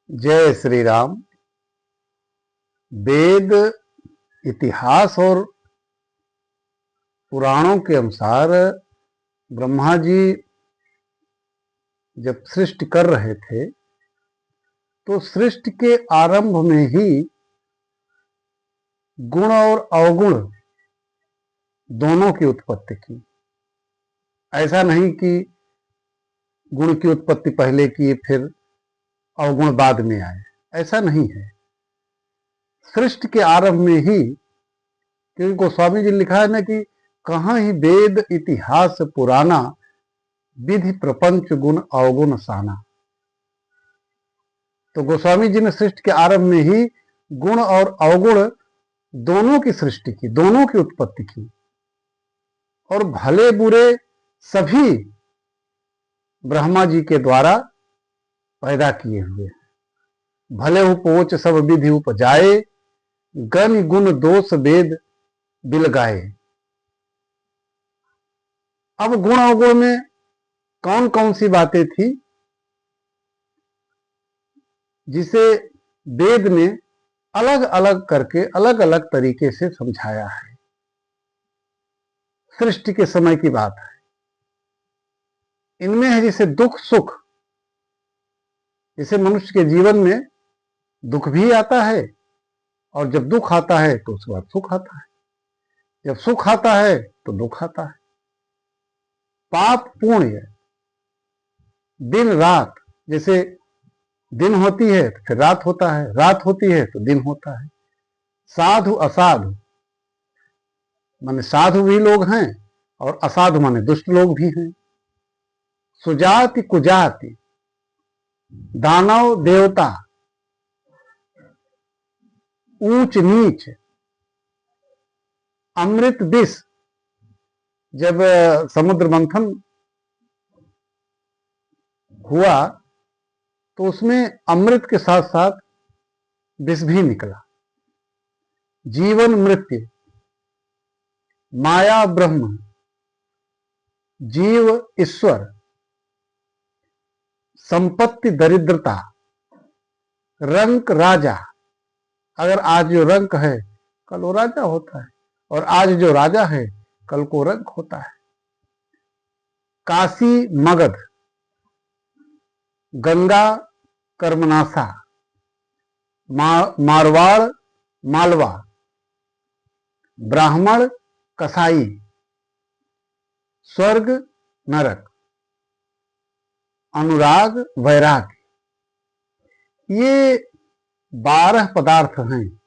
जय श्री राम। वेद, इतिहास और पुराणों के अनुसार ब्रह्मा जी जब सृष्टि कर रहे थे तो सृष्टि के आरंभ में ही गुण और अवगुण दोनों की उत्पत्ति की। ऐसा नहीं कि गुण की उत्पत्ति पहले की फिर अवगुण बाद में आए, ऐसा नहीं है। सृष्टि के आरंभ में ही, क्योंकि गोस्वामी जी लिखा है ना कि कहाँ ही वेद इतिहास पुराना, विधि प्रपंच गुण अवगुण साना। तो गोस्वामी जी ने सृष्टि के आरंभ में ही गुण और अवगुण दोनों की सृष्टि की, दोनों की उत्पत्ति की। और भले बुरे सभी ब्रह्मा जी के द्वारा पैदा किए हुए। भले उपोच सब विधि उपजाए, गण गुण दोष वेद बिल गाए। अब गुण अवगुण में कौन कौन सी बातें थी जिसे वेद ने अलग अलग करके अलग अलग तरीके से समझाया है। सृष्टि के समय की बात है। इनमें है जैसे दुख सुख। जैसे मनुष्य के जीवन में दुख भी आता है, और जब दुख आता है तो उसके बाद सुख आता है, जब सुख आता है तो दुख आता है। पाप पुण्य, दिन रात, जैसे दिन होती है तो फिर रात होता है, रात होती है तो दिन होता है। साधु असाधु, माने साधु भी लोग हैं और असाधु माने दुष्ट लोग भी हैं। सुजाति कुजाति, दानव देवता, ऊंच नीच, अमृत विष। जब समुद्र मंथन हुआ तो उसमें अमृत के साथ साथ विष भी निकला। जीवन मृत्यु, माया ब्रह्म, जीव ईश्वर, संपत्ति दरिद्रता, रंक राजा। अगर आज जो रंक है कल वो राजा होता है, और आज जो राजा है कल को रंक होता है। काशी मगध, गंगा कर्मनाशा, मारवाड़ मालवा, ब्राह्मण कसाई, स्वर्ग नरक, अनुराग वैराग। ये 12 पदार्थ हैं,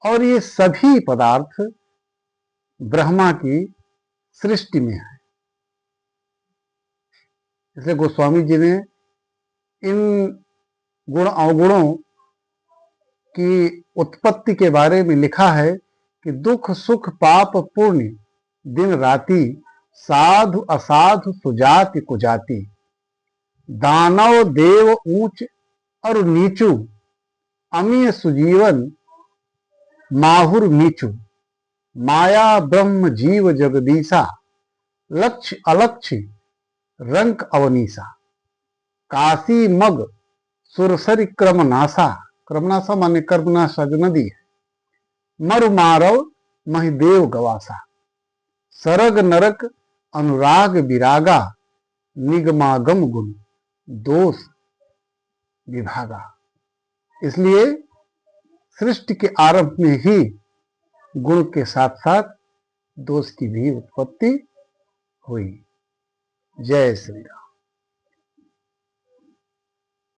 और ये सभी पदार्थ ब्रह्मा की सृष्टि में है। इसलिए गोस्वामी जी ने इन गुण अवगुणों की उत्पत्ति के बारे में लिखा है कि दुख सुख पाप पुण्य दिन राति, साधु असाधु सुजाति कुजाति, दानव देव ऊंच और नीचू, अमीय सुजीवन माहुर नीचू, माया ब्रह्म जीव जगदीशा, लक्ष्य अलक्ष्य रंक अवनीसा, काशी मग सुरसरी क्रमनाशा। क्रमनाशा माने कर्मनाशा जो नदी है। मरु मारव महिदेव गवासा, सरग नरक अनुराग विरागा, निगमागम गुण दोष विभागा। इसलिए सृष्टि के आरंभ में ही गुण के साथ साथ दोष की भी उत्पत्ति हुई। जय श्री राम।